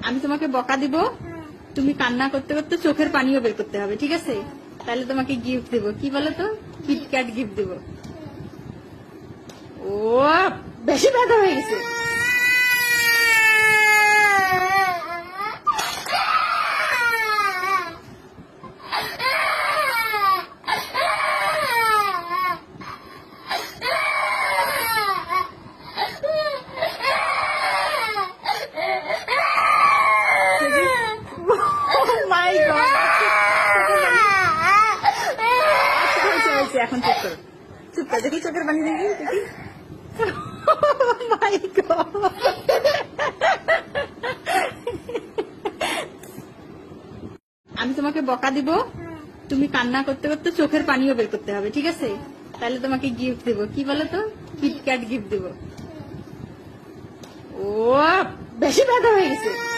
আমি তোমাকে বকা দিব, তুমি কান্না করতে করতে চোখের পানিও বের করতে হবে, ঠিক আছে? তাহলে তোমাকে গিফট দেবো, কি বলো তো? কিটক্যাট গিফট দেবো। ও বেশি ব্যথা হয়ে গেছে। মাই গড, এখন চুপ করো, চুপ করো, দেখি চোখের পানি, দেখি দেখি। মাই গড, আমি তোমাকে বকা দিব, তুমি কান্না করতে করতে চোখের পানিও বের করতে হবে, ঠিক আছে? তাহলে তোমাকে গিফট দেবো, কি বলো তো? কিটক্যাট গিফট দেবো। ও বেশি ব্যথা হয়ে গেছে।